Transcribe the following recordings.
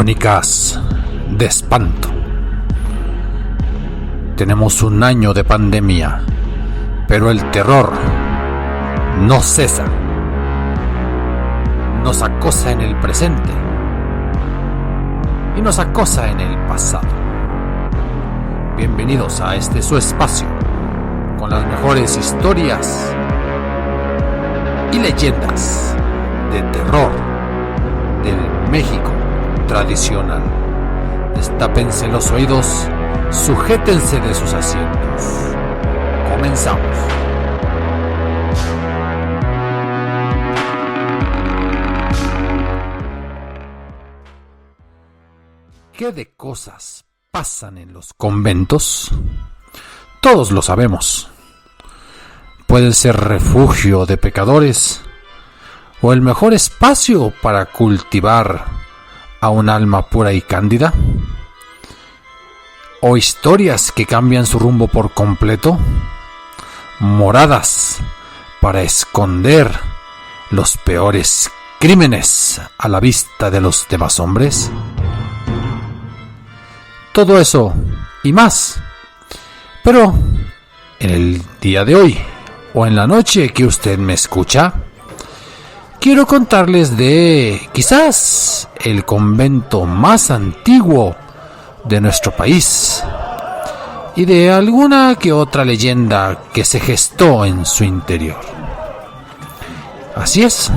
Crónicas de espanto. Tenemos un año de pandemia, pero el terror no cesa. Nos acosa en el presente y nos acosa en el pasado. Bienvenidos a este su espacio con las mejores historias y leyendas de terror del México tradicional. Destápense los oídos, sujétense de sus asientos. Comenzamos. ¿Qué de cosas pasan en los conventos? Todos lo sabemos. Pueden ser refugio de pecadores o el mejor espacio para cultivar a un alma pura y cándida, o historias que cambian su rumbo por completo, moradas para esconder los peores crímenes a la vista de los demás hombres. Todo eso y más, pero en el día de hoy o en la noche que usted me escucha, quiero contarles de quizás el convento más antiguo de nuestro país y de alguna que otra leyenda que se gestó en su interior. Así es,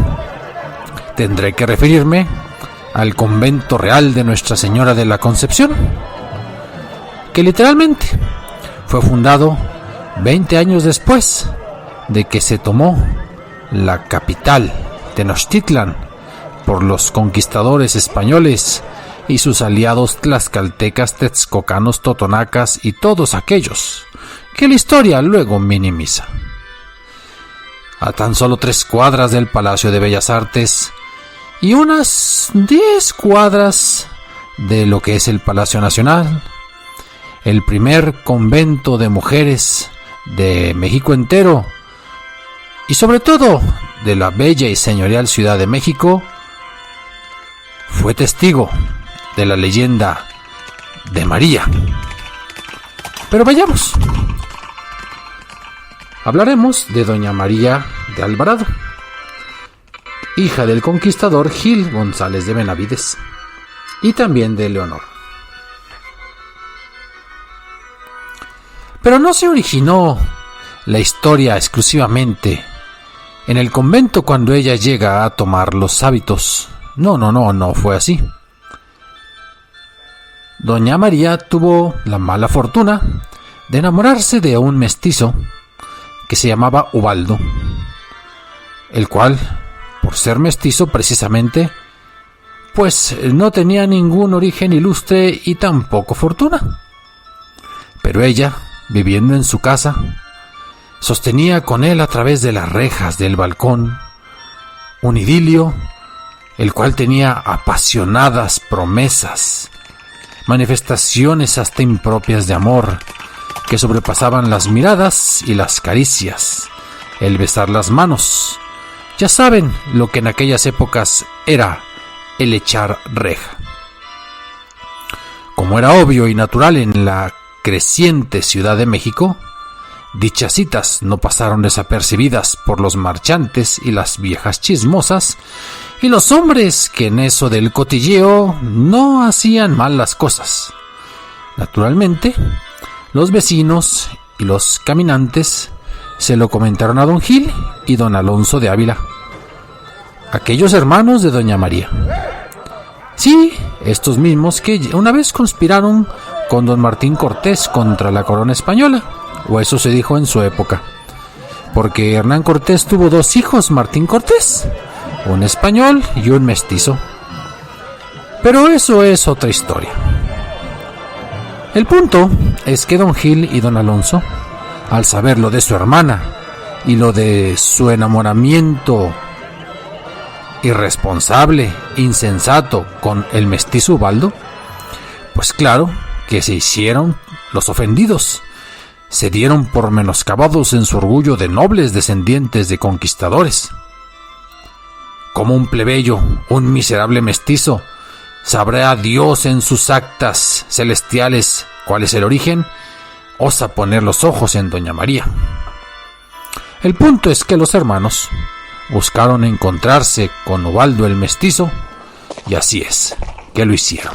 tendré que referirme al convento real de Nuestra Señora de la Concepción, que literalmente fue fundado 20 años después de que se tomó la capital Tenochtitlan por los conquistadores españoles y sus aliados tlaxcaltecas, texcocanos, totonacas y todos aquellos que la historia luego minimiza. A tan solo 3 cuadras del Palacio de Bellas Artes y unas 10 cuadras de lo que es el Palacio Nacional, el primer convento de mujeres de México entero y sobre todo de la bella y señorial Ciudad de México, fue testigo de la leyenda de María. Pero vayamos. Hablaremos de Doña María de Alvarado, hija del conquistador Gil González de Benavides, y también de Leonor. Pero no se originó la historia exclusivamente en el convento cuando ella llega a tomar los hábitos. No fue así. Doña María tuvo la mala fortuna de enamorarse de un mestizo que se llamaba Ubaldo, el cual, por ser mestizo precisamente, pues no tenía ningún origen ilustre y tampoco fortuna. Pero ella, viviendo en su casa, sostenía con él a través de las rejas del balcón un idilio, el cual tenía apasionadas promesas, manifestaciones hasta impropias de amor, que sobrepasaban las miradas y las caricias, el besar las manos. Ya saben lo que en aquellas épocas era el echar reja. Como era obvio y natural en la creciente Ciudad de México, dichas citas no pasaron desapercibidas por los marchantes y las viejas chismosas y los hombres que en eso del cotilleo no hacían mal las cosas. Naturalmente, los vecinos y los caminantes se lo comentaron a don Gil y don Alonso de Ávila, aquellos hermanos de doña María. Sí, estos mismos que una vez conspiraron con don Martín Cortés contra la corona española, o eso se dijo en su época, porque Hernán Cortés tuvo 2 hijos, Martín Cortés, un español y un mestizo. Pero eso es otra historia. El punto es que don Gil y don Alonso, al saber lo de su hermana y lo de su enamoramiento irresponsable, insensato con el mestizo Ubaldo, pues claro que se hicieron los ofendidos, se dieron por menoscabados en su orgullo de nobles descendientes de conquistadores. Como un plebeyo, un miserable mestizo, ¿Sabrá Dios en sus actas celestiales cuál es el origen? Osa poner los ojos en doña María. El punto es que los hermanos buscaron encontrarse con Ubaldo el mestizo, y así es, que lo hicieron.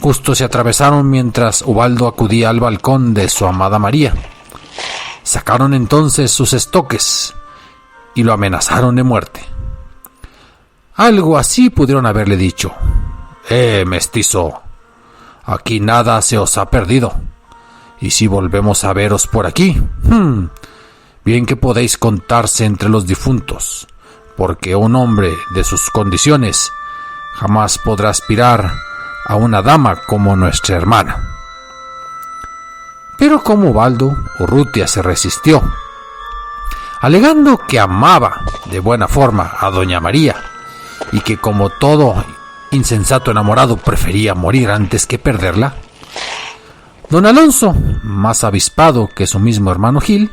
Justo se atravesaron mientras Ubaldo acudía al balcón de su amada María. Sacaron entonces sus estoques y lo amenazaron de muerte. Algo así pudieron haberle dicho: mestizo, aquí nada se os ha perdido, y si volvemos a veros por aquí, bien que podéis contarse entre los difuntos, porque un hombre de sus condiciones jamás podrá aspirar a una dama como nuestra hermana. Pero como Ubaldo, Urrutia se resistió, alegando que amaba de buena forma a doña María y que, como todo insensato enamorado, prefería morir antes que perderla. Don Alonso, más avispado que su mismo hermano Gil,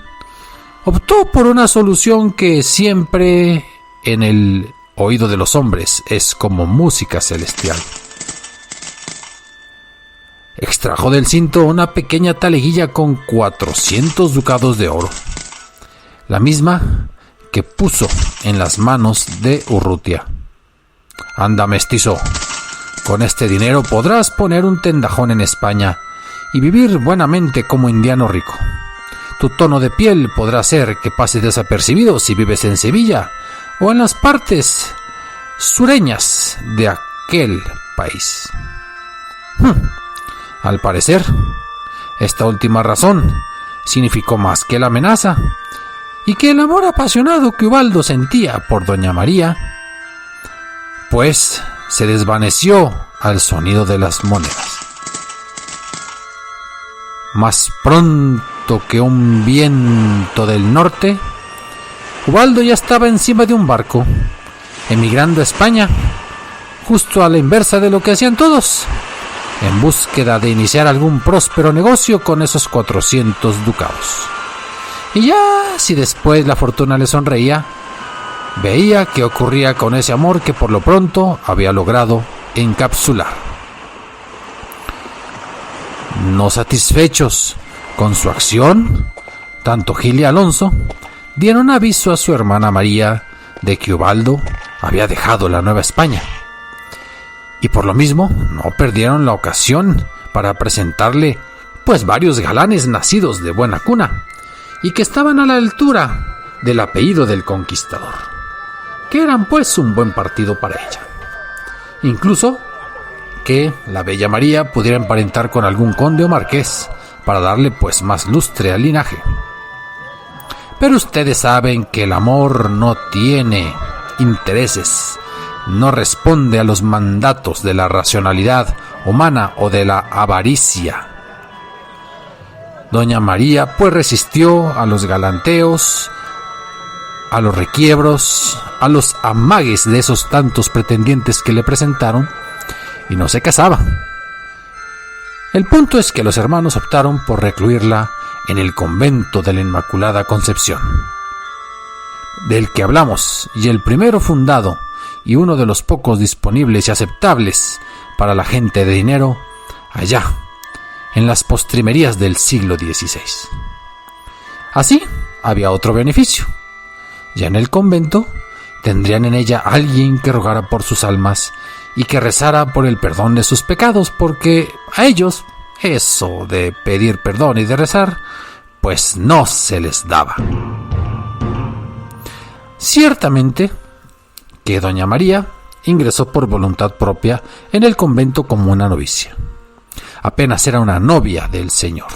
optó por una solución que siempre en el oído de los hombres es como música celestial. Extrajo del cinto una pequeña taleguilla con 400 ducados de oro, la misma que puso en las manos de Urrutia. Anda, mestizo, con este dinero podrás poner un tendajón en España y vivir buenamente como indiano rico. Tu tono de piel podrá hacer que pases desapercibido si vives en Sevilla o en las partes sureñas de aquel país. Al parecer, esta última razón significó más que la amenaza, y que el amor apasionado que Ubaldo sentía por doña María, pues se desvaneció al sonido de las monedas. Más pronto que un viento del norte, Ubaldo ya estaba encima de un barco, emigrando a España, justo a la inversa de lo que hacían todos, en búsqueda de iniciar algún próspero negocio con esos 400 ducados. Y ya, si después la fortuna le sonreía, veía qué ocurría con ese amor que por lo pronto había logrado encapsular. No satisfechos con su acción, tanto Gil y Alonso dieron aviso a su hermana María de que Ubaldo había dejado la Nueva España, y por lo mismo no perdieron la ocasión para presentarle pues varios galanes nacidos de buena cuna y que estaban a la altura del apellido del conquistador, que eran pues un buen partido para ella. Incluso que la bella María pudiera emparentar con algún conde o marqués para darle pues más lustre al linaje. Pero ustedes saben que el amor no tiene intereses, no responde a los mandatos de la racionalidad humana o de la avaricia. Doña María pues resistió a los galanteos, a los requiebros, a los amagues de esos tantos pretendientes que le presentaron, y no se casaba. El punto es que los hermanos optaron por recluirla en el convento de la Inmaculada Concepción, del que hablamos, y el primero fundado y uno de los pocos disponibles y aceptables para la gente de dinero allá en las postrimerías del siglo XVI. Así había otro beneficio: ya en el convento tendrían en ella alguien que rogara por sus almas y que rezara por el perdón de sus pecados, porque a ellos eso de pedir perdón y de rezar pues no se les daba. Ciertamente que doña María ingresó por voluntad propia en el convento como una novicia. Apenas era una novia del Señor,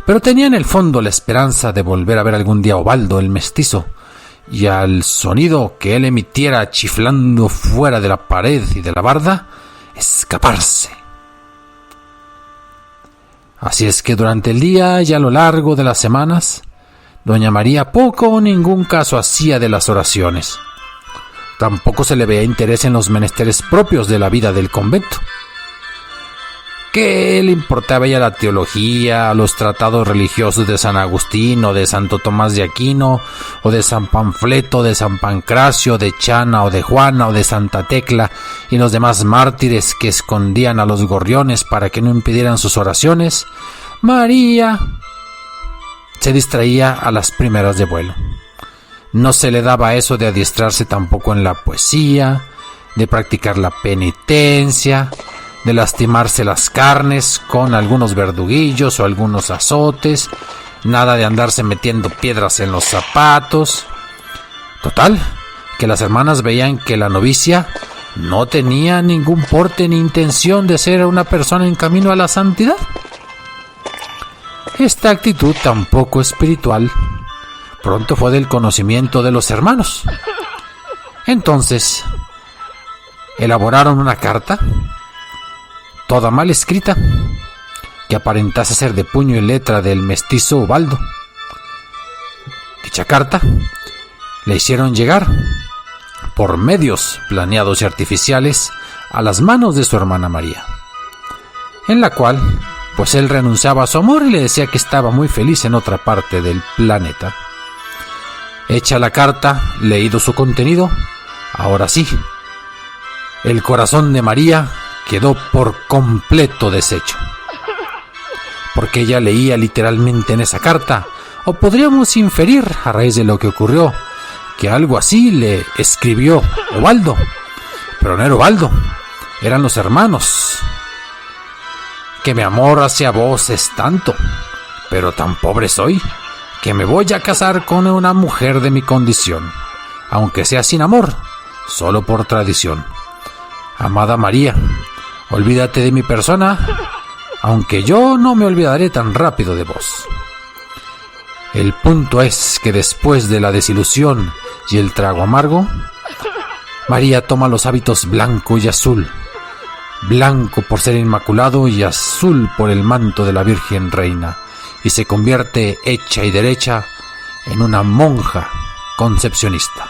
pero tenía en el fondo la esperanza de volver a ver algún día a Ubaldo el mestizo, y al sonido que él emitiera chiflando fuera de la pared y de la barda, escaparse. Así es que durante el día y a lo largo de las semanas, doña María poco o ningún caso hacía de las oraciones. Tampoco se le veía interés en los menesteres propios de la vida del convento. ¿Qué le importaba a ella la teología, los tratados religiosos de San Agustín o de Santo Tomás de Aquino o de San Panfleto, de San Pancracio, de Chana o de Juana o de Santa Tecla y los demás mártires que escondían a los gorriones para que no impidieran sus oraciones? María se distraía a las primeras de vuelo. No se le daba eso de adiestrarse tampoco en la poesía, de practicar la penitencia, de lastimarse las carnes con algunos verduguillos o algunos azotes, nada de andarse metiendo piedras en los zapatos. Total, que las hermanas veían que la novicia no tenía ningún porte ni intención de ser una persona en camino a la santidad. Esta actitud tan poco espiritual pronto fue del conocimiento de los hermanos. Entonces, elaboraron una carta, toda mal escrita, que aparentase ser de puño y letra del mestizo Ubaldo. Dicha carta le hicieron llegar, por medios planeados y artificiales, a las manos de su hermana María, en la cual, pues él renunciaba a su amor y le decía que estaba muy feliz en otra parte del planeta. Hecha la carta, leído su contenido, ahora sí, el corazón de María quedó por completo deshecho, porque ella leía literalmente en esa carta, o podríamos inferir a raíz de lo que ocurrió, que algo así le escribió Ubaldo, pero no era Ubaldo, eran los hermanos. Que mi amor hacia vos es tanto, pero tan pobre soy, que me voy a casar con una mujer de mi condición, aunque sea sin amor, solo por tradición. Amada María, olvídate de mi persona, aunque yo no me olvidaré tan rápido de vos. El punto es que después de la desilusión y el trago amargo, María toma los hábitos blanco y azul, blanco por ser inmaculado y azul por el manto de la Virgen Reina, y se convierte hecha y derecha en una monja concepcionista.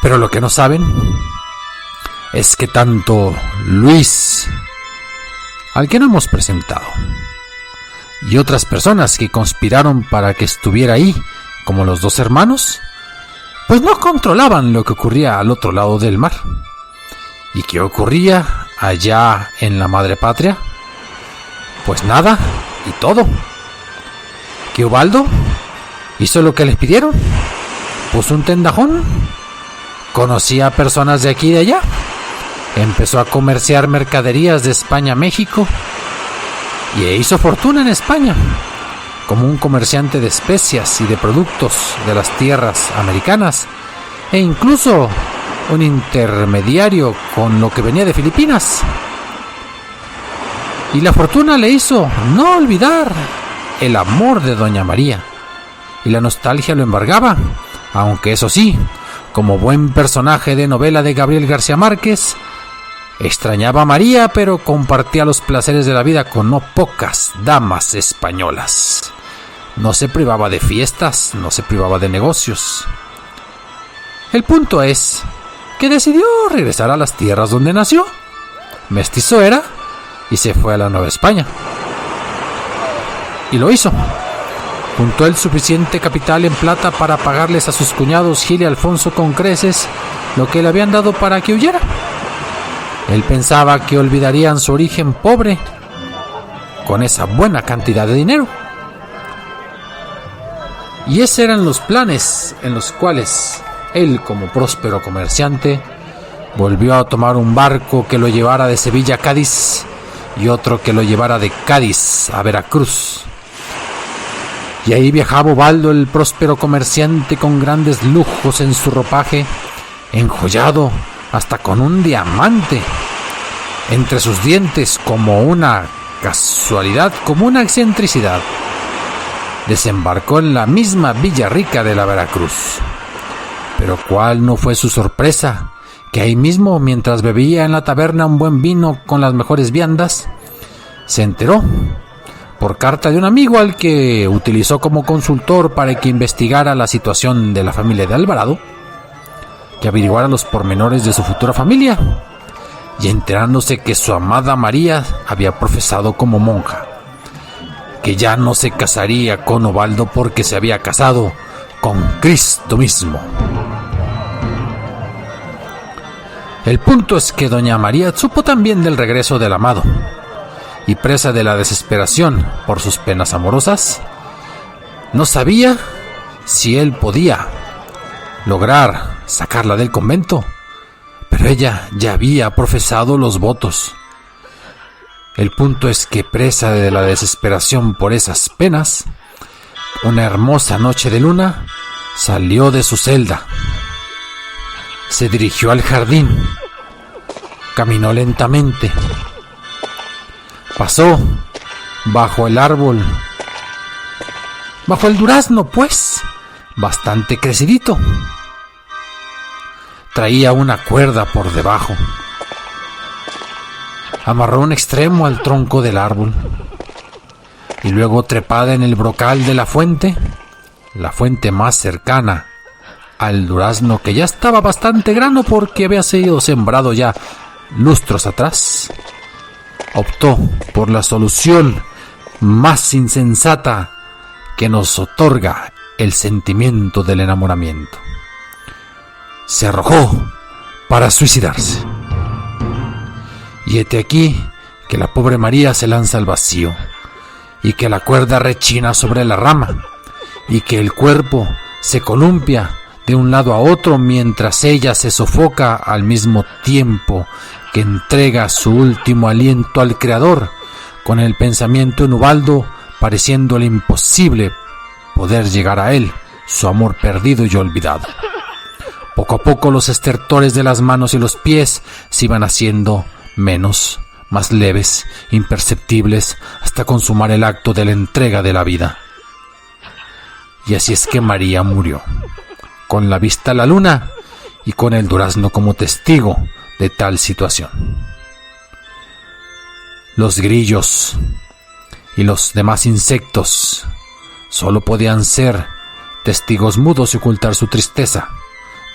Pero lo que no saben es que tanto Luis, al que no hemos presentado, y otras personas que conspiraron para que estuviera ahí, como los dos hermanos, pues no controlaban lo que ocurría al otro lado del mar. ¿Y qué ocurría allá en la madre patria? Pues nada y todo. Que Ubaldo hizo lo que les pidieron, puso un tendajón, conocía a personas de aquí y de allá, empezó a comerciar mercaderías de España a México y hizo fortuna en España como un comerciante de especias y de productos de las tierras americanas, e incluso un intermediario con lo que venía de Filipinas. Y la fortuna le hizo no olvidar el amor de doña María, y la nostalgia lo embargaba, aunque eso sí, como buen personaje de novela de Gabriel García Márquez, extrañaba a María, pero compartía los placeres de la vida con no pocas damas españolas. No se privaba de fiestas, no se privaba de negocios. El punto es que decidió regresar a las tierras donde nació. Mestizo era, y se fue a la Nueva España. Y lo hizo. Juntó el suficiente capital en plata para pagarles a sus cuñados Gil y Alfonso con creces lo que le habían dado para que huyera. Él pensaba que olvidarían su origen pobre con esa buena cantidad de dinero. Y esos eran los planes en los cuales él, como próspero comerciante, volvió a tomar un barco que lo llevara de Sevilla a Cádiz y otro que lo llevara de Cádiz a Veracruz. Y ahí viajaba Ubaldo, el próspero comerciante, con grandes lujos en su ropaje, enjollado hasta con un diamante entre sus dientes, como una casualidad, como una excentricidad. Desembarcó en la misma Villa Rica de la Veracruz. Pero cuál no fue su sorpresa, que ahí mismo, mientras bebía en la taberna un buen vino con las mejores viandas, se enteró, por carta de un amigo al que utilizó como consultor para que investigara la situación de la familia de Alvarado, que averiguara los pormenores de su futura familia, y enterándose que su amada María había profesado como monja, que ya no se casaría con Ubaldo porque se había casado con Cristo mismo. El punto es que doña María supo también del regreso del amado, y presa de la desesperación por sus penas amorosas, no sabía si él podía lograr sacarla del convento, pero ella ya había profesado los votos. El punto es que, presa de la desesperación por esas penas, una hermosa noche de luna salió de su celda, se dirigió al jardín, caminó lentamente, pasó bajo el árbol, bajo el durazno, pues, bastante crecidito. Traía una cuerda por debajo. Amarró un extremo al tronco del árbol y luego, trepada en el brocal de la fuente más cercana al durazno, que ya estaba bastante grano porque había sido sembrado ya lustros atrás, optó por la solución más insensata que nos otorga el sentimiento del enamoramiento. Se arrojó para suicidarse. Y hete aquí que la pobre María se lanza al vacío, y que la cuerda rechina sobre la rama, y que el cuerpo se columpia de un lado a otro mientras ella se sofoca al mismo tiempo que entrega su último aliento al Creador, con el pensamiento en Ubaldo, pareciéndole imposible poder llegar a él, su amor perdido y olvidado. Poco a poco los estertores de las manos y los pies se iban haciendo menos, más leves, imperceptibles, hasta consumar el acto de la entrega de la vida. Y así es que María murió, con la vista a la luna y con el durazno como testigo de tal situación. Los grillos y los demás insectos solo podían ser testigos mudos y ocultar su tristeza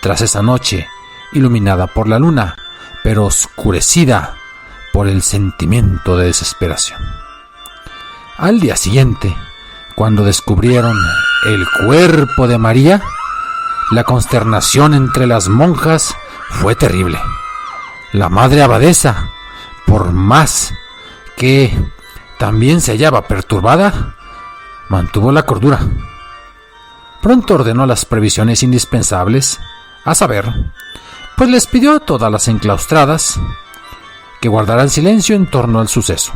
tras esa noche iluminada por la luna, pero oscurecida por el sentimiento de desesperación. Al día siguiente, cuando descubrieron el cuerpo de María, la consternación entre las monjas fue terrible. La madre abadesa, por más que también se hallaba perturbada, mantuvo la cordura. Pronto ordenó las previsiones indispensables, a saber, pues les pidió a todas las enclaustradas que guardaran silencio en torno al suceso.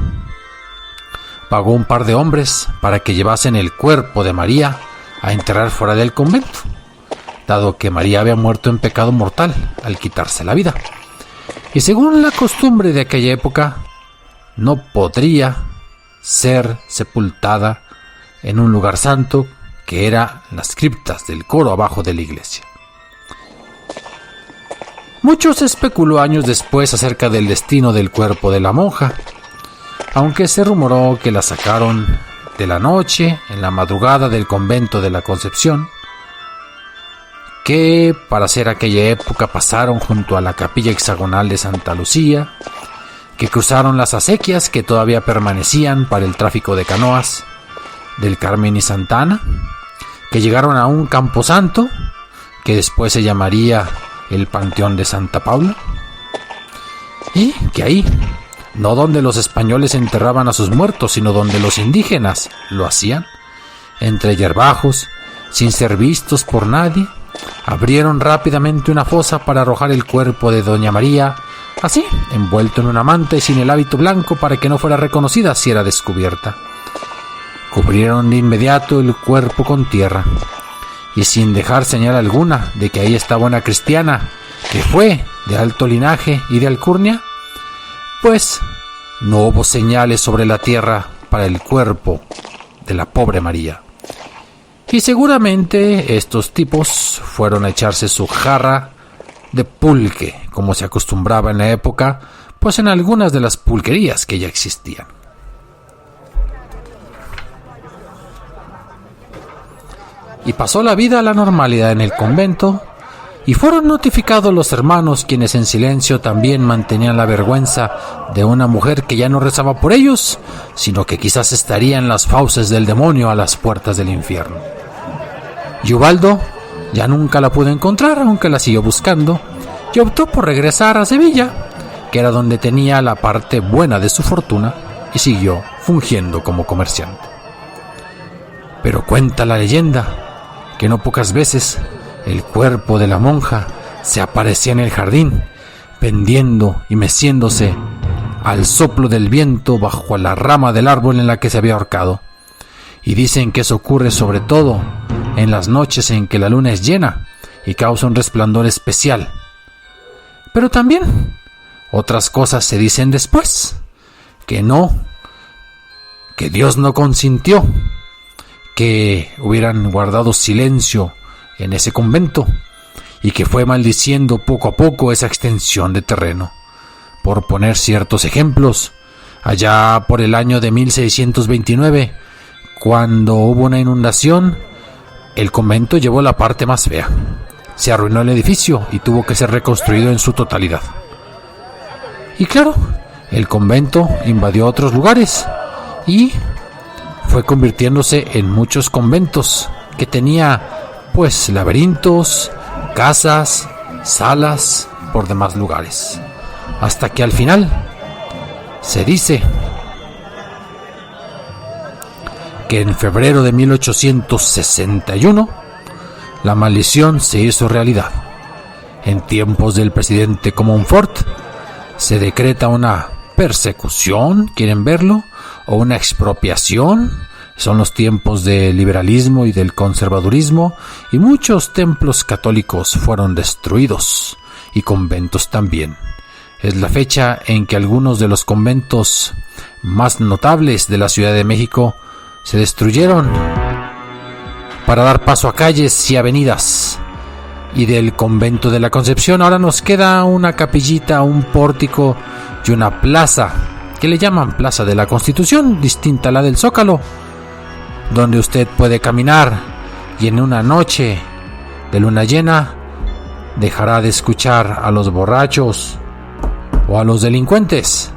Pagó un par de hombres para que llevasen el cuerpo de María a enterrar fuera del convento, dado que María había muerto en pecado mortal al quitarse la vida, y según la costumbre de aquella época, no podría ser sepultada en un lugar santo, que era las criptas del coro abajo de la iglesia. Mucho se especuló años después acerca del destino del cuerpo de la monja, aunque se rumoró que la sacaron de la noche en la madrugada del convento de la Concepción, que para hacer aquella época pasaron junto a la capilla hexagonal de Santa Lucía, que cruzaron las acequias que todavía permanecían para el tráfico de canoas del Carmen y Santa Ana, que llegaron a un camposanto que después se llamaría el Panteón de Santa Paula, y que ahí, no donde los españoles enterraban a sus muertos, sino donde los indígenas lo hacían, entre yerbajos, sin ser vistos por nadie, abrieron rápidamente una fosa para arrojar el cuerpo de doña María, así, envuelto en una manta y sin el hábito blanco para que no fuera reconocida si era descubierta. Cubrieron de inmediato el cuerpo con tierra, y sin dejar señal alguna de que ahí estaba una cristiana que fue de alto linaje y de alcurnia, pues no hubo señales sobre la tierra para el cuerpo de la pobre María. Y seguramente estos tipos fueron a echarse su jarra de pulque, como se acostumbraba en la época, pues en algunas de las pulquerías que ya existían. Y pasó la vida a la normalidad en el convento, y fueron notificados los hermanos, quienes en silencio también mantenían la vergüenza de una mujer que ya no rezaba por ellos, sino que quizás estaría en las fauces del demonio a las puertas del infierno. Y Ubaldo ya nunca la pudo encontrar, aunque la siguió buscando, y optó por regresar a Sevilla, que era donde tenía la parte buena de su fortuna, y siguió fungiendo como comerciante. Pero cuenta la leyenda que no pocas veces el cuerpo de la monja se aparecía en el jardín, pendiendo y meciéndose al soplo del viento bajo la rama del árbol en la que se había ahorcado. Y dicen que eso ocurre sobre todo en las noches en que la luna es llena y causa un resplandor especial. Pero también otras cosas se dicen después, que Dios no consintió que hubieran guardado silencio en ese convento y que fue maldiciendo poco a poco esa extensión de terreno. Por poner ciertos ejemplos, allá por el año de 1629, cuando hubo una inundación, el convento llevó la parte más fea. Se arruinó el edificio y tuvo que ser reconstruido en su totalidad. Y claro, el convento invadió otros lugares y fue convirtiéndose en muchos conventos que tenía pues laberintos, casas, salas por demás lugares, hasta que al final se dice que en febrero de 1861 la maldición se hizo realidad. En tiempos del presidente Comonfort se decreta una persecución, ¿quieren verlo? O una expropiación. Son los tiempos del liberalismo y del conservadurismo, y muchos templos católicos fueron destruidos, y conventos también. Es la fecha en que algunos de los conventos más notables de la Ciudad de México se destruyeron para dar paso a calles y avenidas. Y del convento de la Concepción ahora nos queda una capillita, un pórtico y una plaza, que le llaman Plaza de la Constitución, distinta a la del Zócalo, donde usted puede caminar y en una noche de luna llena dejará de escuchar a los borrachos o a los delincuentes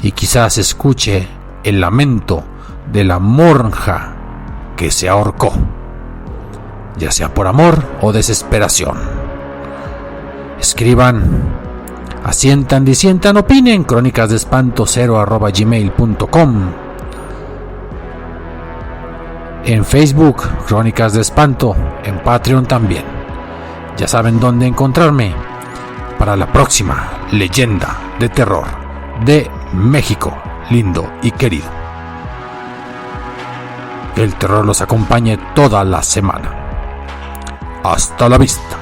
y quizás escuche el lamento de la monja que se ahorcó, ya sea por amor o desesperación. Escriban, asientan, disientan, opinen, crónicasdeespanto0@gmail.com. En Facebook, Crónicas de Espanto, en Patreon también. Ya saben dónde encontrarme para la próxima leyenda de terror de México, lindo y querido. Que el terror los acompañe toda la semana. Hasta la vista.